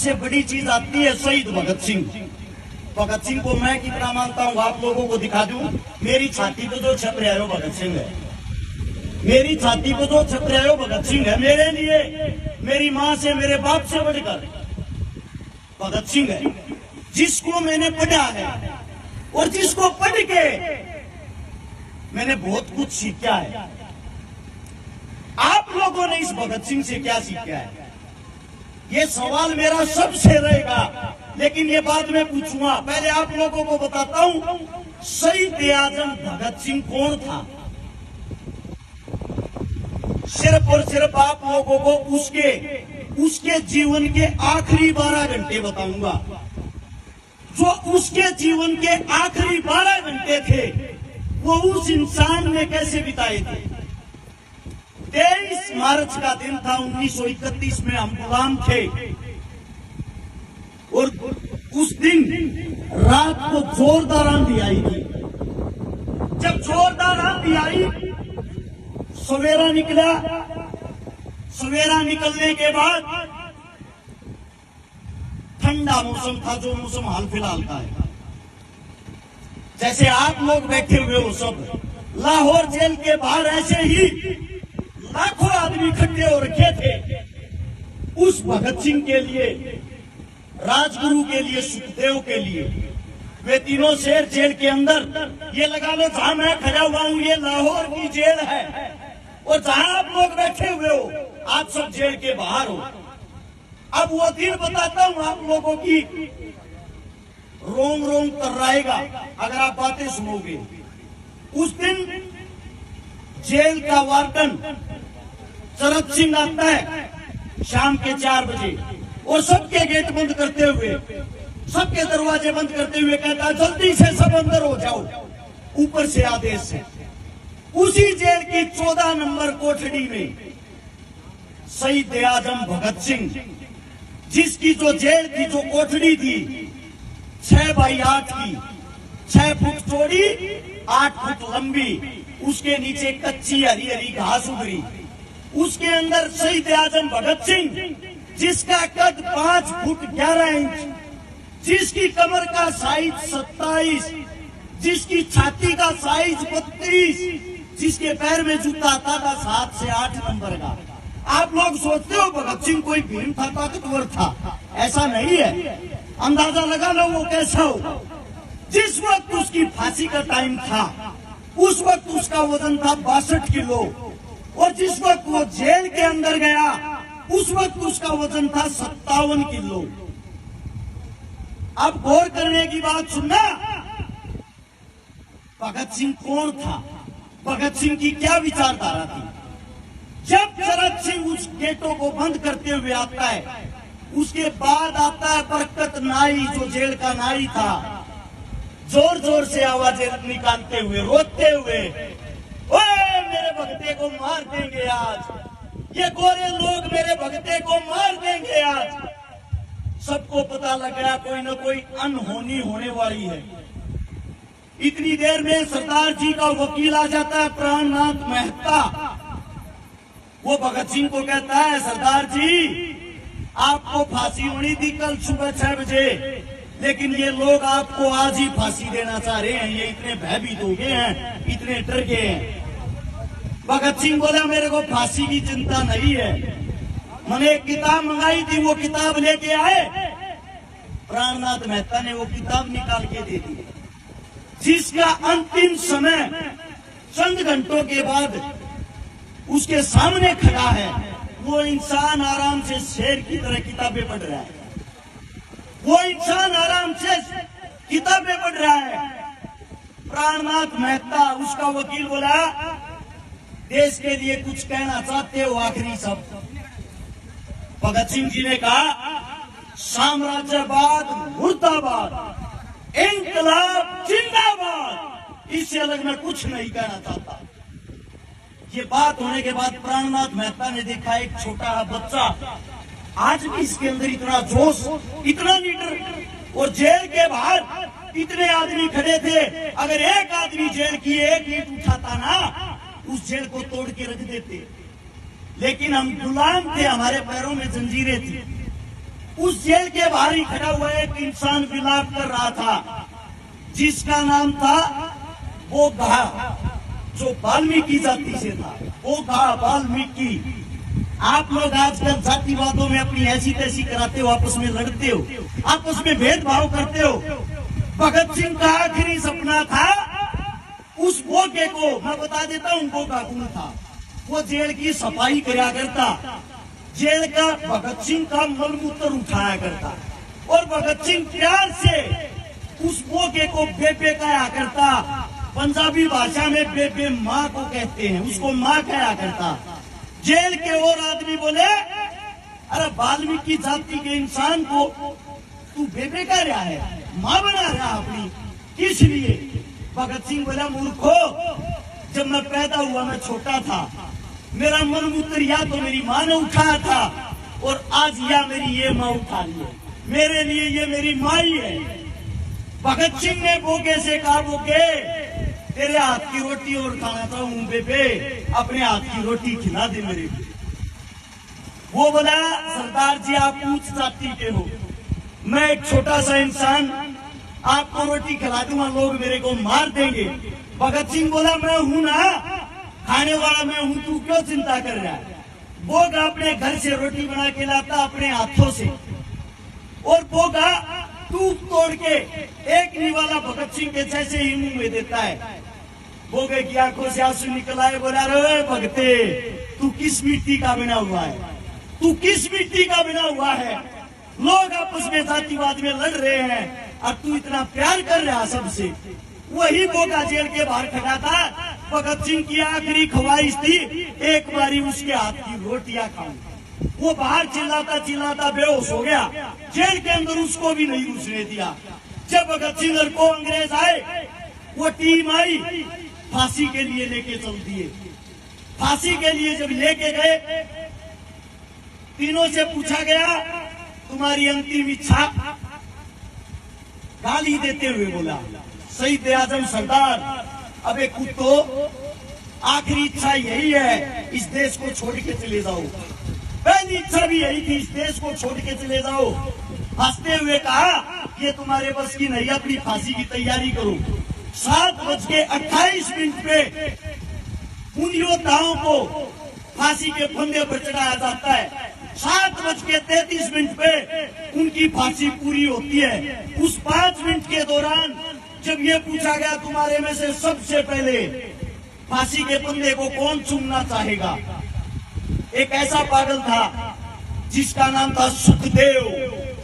सबसे बड़ी चीज आती है शहीद भगत सिंह। भगत सिंह को मैं कितना मानता हूँ आप लोगों को दिखा दूं। मेरी छाती पे जो छप रहा है वो भगत सिंह है। मेरी छाती पे जो छप रहा है वो भगत सिंह है। मेरे लिए मेरी माँ से मेरे बाप से बढ़कर भगत सिंह है, जिसको मैंने पढ़ा है और जिसको पढ़ के मैंने बहुत कुछ सीखा है। आप लोगों ने इस भगत सिंह से क्या सीखा है, ये सवाल मेरा सबसे रहेगा, लेकिन ये बाद में पूछूंगा। पहले आप लोगों को बताता हूं शहीद आजम भगत सिंह कौन था। सिर्फ और सिर्फ आप लोगों को उसके जीवन के आखिरी 12 घंटे बताऊंगा। जो उसके जीवन के आखिरी 12 घंटे थे वो उस इंसान ने कैसे बिताए थे। 23 मार्च का दिन था 1931 में, हम गुलाम थे और उस दिन रात को जोरदार आंधी आई थी। जब जोरदार आंधी आई, सवेरा निकला। सवेरा निकलने के बाद ठंडा मौसम था, जो मौसम हाल फिलहाल का है। जैसे आप लोग बैठे हुए हो सब, लाहौर जेल के बाहर ऐसे ही लाखों आदमी इकट्ठे हो रखे थे उस भगत सिंह के लिए, राजगुरु के लिए, सुखदेव के लिए। वे तीनों शेर जेल के अंदर, ये लगा लो जहां मैं खड़ा हुआ हूं ये लाहौर की जेल है, और जहां आप लोग बैठे हुए हो आप सब जेल के बाहर हो। अब वो दिन बताता हूं आप लोगों की, रोम रोम कर्राएगा अगर आप बातें सुनोगे। उस दिन जेल का वार्डन शरद सिंह आता है शाम के 4 बजे और सबके गेट बंद करते हुए, सबके दरवाजे बंद करते हुए कहता है जल्दी से सब अंदर हो जाओ, ऊपर से आदेश है। उसी जेल की 14 नंबर कोठड़ी में शहीद आजम भगत सिंह, जिसकी जो जेल की जो कोठड़ी थी 6 बाई 8 की, 6 फुट चौड़ी 8 फुट लंबी, उसके नीचे कच्ची हरी हरी घास उगरी, उसके अंदर शहीद आजम भगत सिंह, जिसका कद 5 फुट 11 इंच, जिसकी कमर का साइज 27, जिसकी छाती का साइज 32, जिसके पैर में जूता आता था 7 से 8 नंबर का। आप लोग सोचते हो भगत सिंह कोई भीम था, ताकतवर था, ऐसा नहीं है। अंदाजा लगा लो वो कैसा हो। जिस वक्त उसकी फांसी का टाइम था उस वक्त उसका वजन था 62 किलो, और जिस वक्त वो जेल के अंदर गया उस वक्त उसका वजन था 57 किलो। अब गौर करने की बात सुनना, भगत सिंह कौन था, भगत सिंह की क्या विचारधारा थी। जब शरद सिंह उस गेटों को बंद करते हुए आता है, उसके बाद आता है बरकत नाई, जो जेल का नाई था, जोर जोर से आवाजें निकालते हुए, रोते हुए, ओए मेरे भगते को मार देंगे आज, ये गोरे लोग मेरे भगते को मार देंगे आज। सबको पता लग गया कोई न कोई अनहोनी होने वाली है। इतनी देर में सरदार जी का वकील आ जाता है, प्राणनाथ मेहता। वो भगत सिंह को कहता है सरदार जी आपको फांसी होनी थी कल सुबह 6 बजे, लेकिन ये लोग आपको आज ही फांसी देना चाह रहे हैं, ये इतने भयभीत हो गए हैं, इतने डर गए हैं। भगत सिंह बोला मेरे को फांसी की चिंता नहीं है, मैंने एक किताब मंगाई थी, वो किताब लेके आए। प्राणनाथ मेहता ने वो किताब निकाल के दे दी, जिसका अंतिम समय चंद घंटों के बाद उसके सामने खड़ा है। वो इंसान आराम से शेर की तरह किताबें पढ़ रहा है, वो इंसान आराम से किताबें पढ़ रहा है। प्राणनाथ मेहता, उसका वकील, बोला देश के लिए कुछ कहना चाहते हो आखिरी शब्द। भगत सिंह जी ने कहा साम्राज्यवाद मुर्दाबाद, इंकलाब जिंदाबाद, इससे अलग मैं कुछ नहीं कहना चाहता। ये बात होने के बाद प्राणनाथ मेहता ने देखा एक छोटा बच्चा, आज भी इसके अंदर इतना जोश, इतना लीडर, और जेल के बाहर इतने आदमी खड़े थे। अगर एक आदमी जेल की एक ईंट उठाता ना, उस जेल को तोड़ के रख देते। लेकिन हम गुलाम थे, हमारे पैरों में जंजीरें थी। उस जेल के बाहर ही खड़ा हुआ एक इंसान विलाप कर रहा था, जिसका नाम था बोगा, जो वाल्मीकि जाति से था। बोगा वाल्मीकि। आप लोग आजकल जातिवादों में अपनी ऐसी तैसी कराते हो, आपस में लड़ते हो, आपस में भेदभाव करते हो। भगत सिंह का आखिरी सपना था उस बोगे को, मैं बता देता हूं बोगा कौन था। वो जेल की सफाई करा करता, जेल का भगत सिंह का मलमूत्र उठाया करता, और भगत सिंह प्यार से उस बोगे को बेबे कहा करता। पंजाबी भाषा में बेबे माँ को कहते हैं, उसको माँ कहा करता। जेल के और आदमी बोले, अरे वाल्मीकि जाति के इंसान को तू बेबे कह रहा है, माँ बना रहा अपनी, किस लिए? भगत सिंह बोला, मूर्खो, जब मैं पैदा हुआ मैं छोटा था, मेरा मलमूत्र या तो मेरी माँ ने उठाया था, और आज या मेरी ये माँ उठा रही है, मेरे लिए ये मेरी माँ ही है। भगत सिंह ने बोगे से कहा, बोगे तेरे हाथ की रोटी और खाना था हूं बेबे, अपने हाथ की रोटी खिला दे मेरे को। वो बोला, सरदार जी आप ऊंच जाति के हो, मैं एक छोटा सा इंसान, आपको रोटी खिला दूंगा, लोग मेरे को मार देंगे। भगत सिंह बोला, मैं हूं ना, खाने वाला मैं हूं, तू क्यों चिंता कर रहा है? बोगा अपने घर से रोटी बना के लाता अपने हाथों से, और बोगा टूट तोड़ के एक निवाला भगत सिंह के जैसे ही मुंह में देता है। बोगे की आंखों से आंसू निकल आए। बोला, रे भगते, तू किस मिट्टी का बना हुआ है? तू किस मिट्टी का बना हुआ है? लोग आपस में जातिवाद में लड़ रहे हैं और तू इतना प्यार कर रहा सबसे। वही बोगा जेल के बाहर खड़ा था। भगत सिंह की आखिरी ख्वाहिश थी एक बारी उसके हाथ की रोटियां खाऊं। वो बाहर चिल्लाता चिल्लाता बेहोश हो गया, जेल के अंदर उसको भी नहीं घुसने दिया। जब भगत सिंह को अंग्रेज आए, वो टीम आई, फांसी के लिए लेके चल दिए। फांसी के लिए जब लेके गए, तीनों से पूछा गया तुम्हारी अंतिम इच्छा? गाली देते हुए बोला, शहीद आजम सरदार, अबे कुत्तो, आखिरी इच्छा यही है, इस देश को छोड़ के चले जाओ। पहली इच्छा भी यही थी, इस देश को छोड़ के चले जाओ। हंसते हुए कहा, ये तुम्हारे बस की नहीं, अपनी फांसी की तैयारी करो। 7:28 पे उन योद्धाओं को फांसी के फंदे पर चढ़ाया जाता है। 7:33 पे उनकी फांसी पूरी होती है। उस 5 मिनट के दौरान जब ये पूछा गया तुम्हारे में से सबसे पहले फांसी के फंदे को कौन चूमना चाहेगा, एक ऐसा पागल था जिसका नाम था सुखदेव।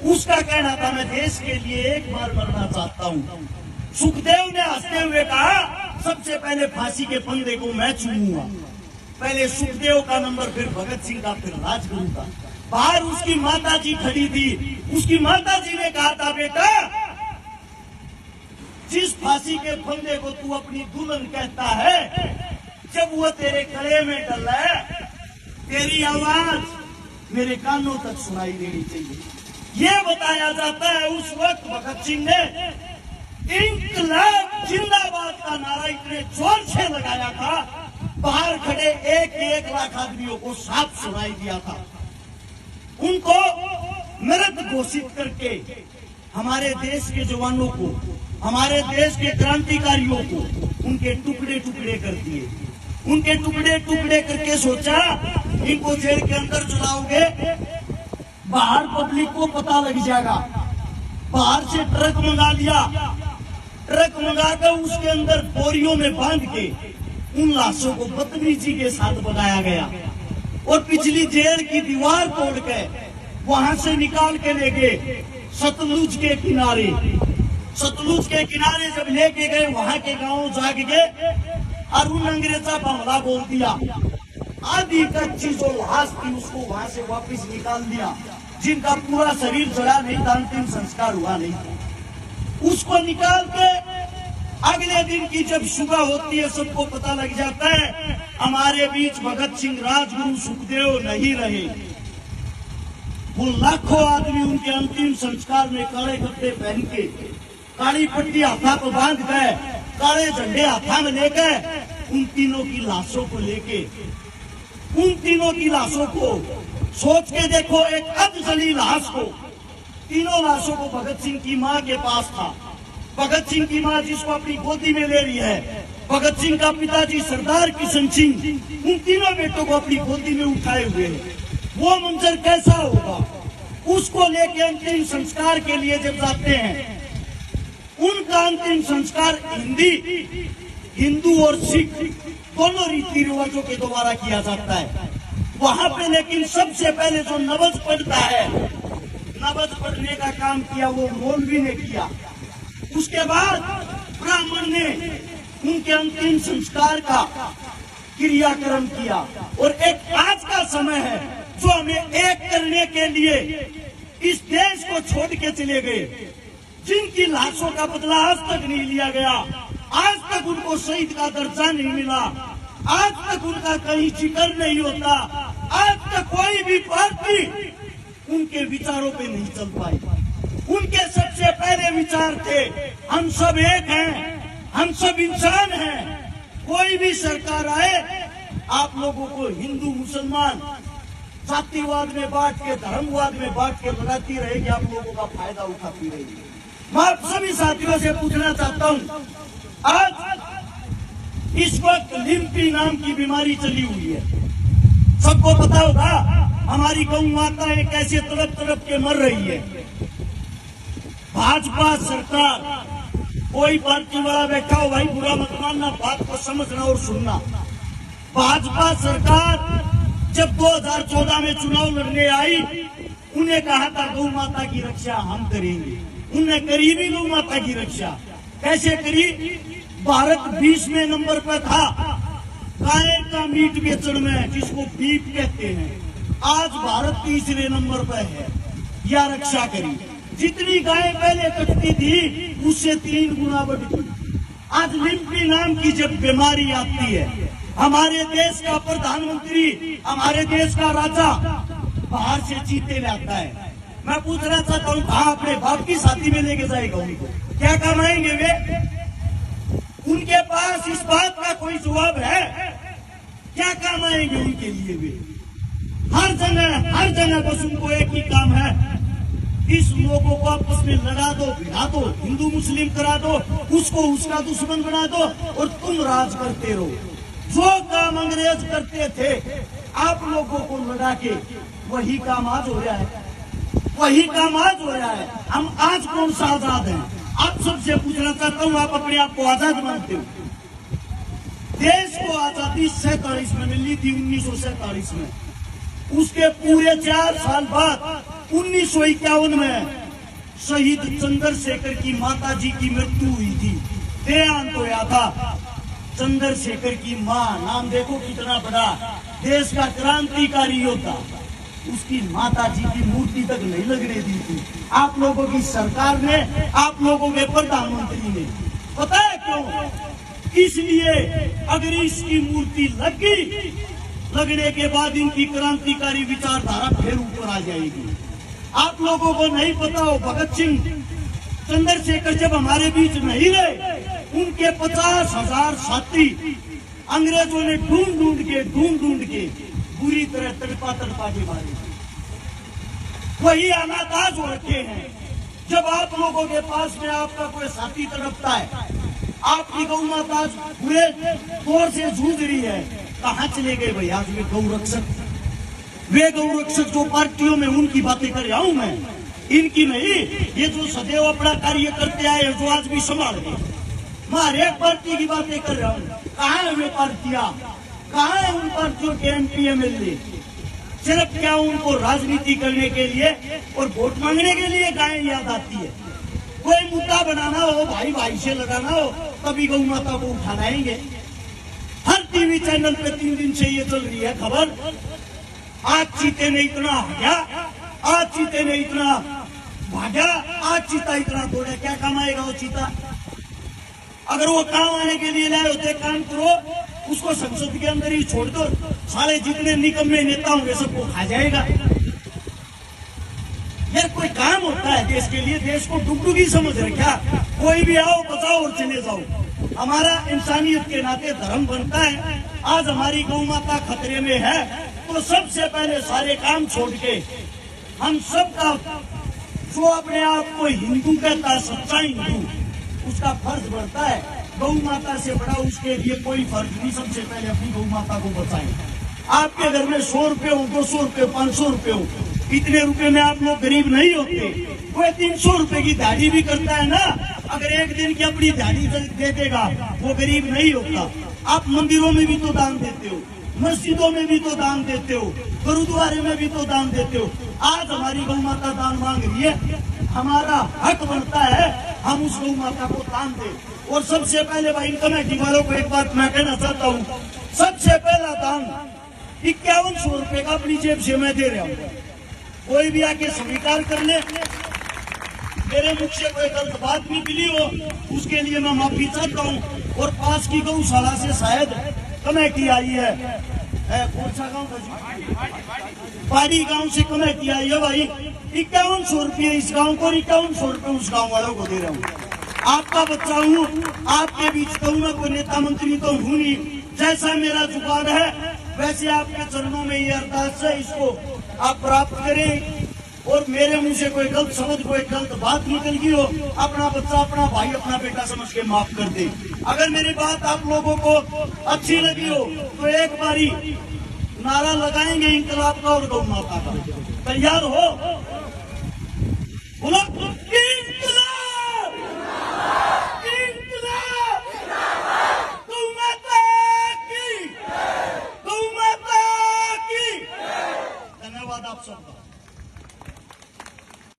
उसका कहना था मैं देश के लिए एक बार मरना चाहता हूँ। सुखदेव ने हंसते हुए कहा, सबसे पहले फांसी के फंदे को मैं चूमूंगा। पहले सुखदेव का नंबर, फिर भगत सिंह का, फिर राजगुरु का। बाहर उसकी माता जी खड़ी थी। उसकी माता जी ने कहा था, बेटा जिस फांसी के फंदे को तू अपनी दुल्हन कहता है, जब वो तेरे गले में डला है, तेरी आवाज मेरे कानों तक सुनाई देनी चाहिए। ये बताया जाता है उस वक्त भगत सिंह ने इंकलाब जिंदाबाद का नारा इतने जोर से लगाया था, बाहर खड़े 1 लाख आदमियों को साफ सुनाई दिया था। उनको मृत घोषित करके हमारे देश के जवानों को, हमारे देश के क्रांतिकारियों को उनके टुकड़े टुकड़े कर दिए। उनके टुकड़े टुकड़े करके सोचा इनको जेल के अंदर चलाओगे, बाहर पब्लिक को पता लग जाएगा। बाहर से ट्रक मंगा लिया, ट्रक मंगाकर उसके अंदर बोरियों में बांध के उन लाशों को बदतमीजी के साथ बनाया गया और पिछली जेल की दीवार तोड़ के वहां से निकाल के ले गए सतलुज के किनारे। सतलुज के किनारे जब लेके गए, वहां के गांव जाग गए और उन अंग्रेजा हमला बोल दिया। आधी कच्ची जो लाश थी उसको वहां से वापस निकाल दिया, जिनका पूरा शरीर जला नहीं था, अंतिम संस्कार हुआ नहीं था, उसको निकाल के अगले दिन की जब सुबह होती है, सबको पता लग जाता है हमारे बीच भगत सिंह, राजगुरु, सुखदेव नहीं रहे। वो लाखों आदमी उनके अंतिम संस्कार में काले कपड़े पहन के, काली पट्टी हाथा पर बांध गए, काले झंडे हाथा में लेकर उन तीनों की लाशों को लेके, उन तीनों की लाशों को सोच के देखो, एक अधजली लाश को तीनों लाशों को भगत सिंह की मां के पास था। भगत सिंह की मां जिसको अपनी गोदी में ले रही है, भगत सिंह का पिताजी सरदार किशन सिंह, उन तीनों बेटों को अपनी गोदी में उठाए हुए हैं। वो मंजर कैसा होगा? उसको लेके अंतिम संस्कार के लिए जब जाते हैं, उनका अंतिम संस्कार हिंदू और सिख दोनों रीति रिवाजों के द्वारा किया जाता है। वहां पे लेकिन सबसे पहले जो नबज पढ़ता है, नबज पढ़ने का काम किया वो मौलवी ने किया। उसके बाद ब्राह्मण ने उनके अंतिम संस्कार का क्रियाक्रम किया। और एक आज का समय है जो हमें एक करने के लिए इस देश को छोड़ के चले गए, जिनकी लाशों का बदला आज तक नहीं लिया गया, आज तक उनको शहीद का दर्जा नहीं मिला, आज तक उनका कहीं जिक्र नहीं होता, आज तक कोई भी पार्टी उनके विचारों पे नहीं चल पाई। उनके सबसे पहले विचार थे, हम सब एक हैं, हम सब इंसान हैं। कोई भी सरकार आए, आप लोगों को हिंदू मुसलमान जातिवाद में बांट के, धर्मवाद में बांट के लगाती रहेगी, आप लोगों का फायदा उठाती रहेगी। मैं आप सभी साथियों से पूछना चाहता हूं, आज इस वक्त लिम्पी नाम की बीमारी चली हुई है। सबको पता होगा हमारी गौ माताएं कैसे तड़प तड़प के मर रही है। भाजपा सरकार, कोई पार्टी वाला बैठा हो भाई, बुरा मत मानना, बात को समझना और सुनना। भाजपा सरकार जब 2014 में चुनाव लड़ने आई, उन्हें कहा था गौ माता की रक्षा हम करेंगे। उन्हें करी भी गौ माता की रक्षा। कैसे करी? भारत 20वें नंबर पर था गाय का मीट बेचने में, जिसको बीफ कहते हैं। आज भारत 3रे नंबर पर है। या रक्षा करी, जितनी गाय पहले कटती थी उससे 3 गुना बढ़ गई। आज लिम्पी नाम की जब बीमारी आती है, हमारे देश का प्रधानमंत्री, हमारे देश का राजा बाहर से चीते लाता है। मैं पूछना चाहता हूँ, कहाँ अपने बाप की साथी में लेके जाएगा उनको? क्या कमाएंगे वे? उनके पास इस बात का कोई जवाब है? क्या काम आएंगे उनके लिए वे? हर जगह बस उनको एक ही काम है, इस लोगों को आपस में लड़ा दो, भिड़ा दो, हिंदू मुस्लिम करा दो, उसको उसका दुश्मन बना दो और तुम राज करते रहो। जो काम अंग्रेज करते थे आप लोगों को लड़ा के, वही काम आज हो रहा है, वही काम आज हो रहा है। हम आज कौन सा आजाद हैं? आप सबसे पूछना चाहता हूँ, आप अपने आप को आजाद मानते हो? देश को आजादी 47 में मिली थी, 1947 में। उसके पूरे 4 साल बाद 1951 में शहीद चंद्रशेखर की माता जी की मृत्यु हुई थी, देहांत होया था। चंद्रशेखर की मां, नाम देखो कितना बड़ा, देश का क्रांतिकारी योद्धा, उसकी माता जी की मूर्ति तक नहीं लगने दी थी आप लोगों की सरकार ने, आप लोगों के प्रधानमंत्री ने। पता है क्यों? इसलिए अगर इसकी मूर्ति लग गई, लगने के बाद इनकी क्रांतिकारी विचारधारा फिर ऊपर आ जाएगी। आप लोगों को नहीं पता हो, भगत सिंह, चंद्रशेखर जब हमारे बीच नहीं रहे, उनके 50,000 साथी अंग्रेजों ने ढूंढ ढूंढ के बुरी तरह तड़पा के मारे। वही हालात आज हो रखे हैं। जब आप लोगों के पास में आपका कोई साथी तड़पता है, आपकी गौ माता बुरे तौर से जूझ रही है, कहाँ चले गए भाई आज वे गौ रक्षक? वे गौ रक्षक जो पार्टियों में, उनकी बातें कर रहा हूं मैं, इनकी नहीं। ये जो सदैव अपना कार्य करते आए, जो आज भी संभाल गए, मैं हर एक पार्टी की बातें कर रहा हूँ। कहाँ है वे पार्टियां? कहाँ है उन पार्टियों के MP MLA? सिर्फ क्या उनको राजनीति करने के लिए और वोट मांगने के लिए गायें याद आती है? कोई मुद्दा बनाना हो, भाई से लड़ाना हो, तभी गौ माता को उठाना आएंगे। हर टीवी चैनल पे 3 दिन से ये चल रही है खबर, आज चीते ने इतना भागा, आज चीते ने इतना भागा, आज चीता इतना दौड़ा। क्या कमाएगा वो चीता? अगर वो काम आने के लिए लाए होते, काम करो, उसको संसद के अंदर ही छोड़ दो, सारे जितने निकम्मे नेता होंगे सबको खा जाएगा। यार कोई काम होता है देश के लिए, देश को डुगडुगी समझ रहे क्या? कोई भी आओ, बचाओ और चले जाओ। हमारा इंसानियत के नाते धर्म बनता है। आज हमारी गौ माता खतरे में है, तो सबसे पहले सारे काम छोड़ के हम सबका जो अपने आप को हिंदू कहता है, सच्चा हिंदू, उसका फर्ज बनता है गौ माता से बड़ा उसके लिए कोई फर्ज नहीं। सबसे पहले अपनी गौ माता को बचाएं। आपके घर में 100 रुपए हो, 200 रुपए, 500 रुपए हो, इतने रुपए में आप लोग गरीब नहीं होते। कोई 300 रुपए की दिहाड़ी भी करता है ना, अगर एक दिन की अपनी दिहाड़ी दे देगा वो गरीब नहीं होता। आप मंदिरों में भी तो दान देते हो, मस्जिदों में भी तो दान देते हो, गुरुद्वारे में भी तो दान देते हो। आज हमारी गौ माता दान मांग रही है, हमारा हक बनता है हम उस गौ माता को दान दें। और सबसे पहले भाई कमेटी वालों को एक बात मैं कहना चाहता हूँ, सबसे पहला दान 5100 रुपए का अपनी जेब से मैं दे रहा हूँ। कोई भी आके स्वीकार कर ले, मेरे मुख से कोई गलत बात नहीं मिली हो उसके लिए मैं माफी चाहता हूँ। और पास की गौशाला से शायद कमेटी आई है, कौन सा गाँव, पाड़ी गांव से कमेटी आई है भाई। 5100 रुपये इस गांव को, 5100 रुपये उस गांव वालों को दे रहा हूँ। आपका बच्चा हूँ, आपके बीच तो मैं कोई नेता मंत्री तो हूँ नहीं। जैसा मेरा जुगाड़ है वैसे आपके चरणों में ये अरदास है, इसको आप प्राप्त करें। और मेरे मुंह से कोई गलत शब्द, कोई गलत बात निकल गई हो, अपना बच्चा, अपना भाई, अपना बेटा समझ के माफ कर दे। अगर मेरी बात आप लोगों को अच्छी लगी हो तो एक बारी नारा लगाएंगे इंकलाब का और गौ माता का। तैयार हो? बोलो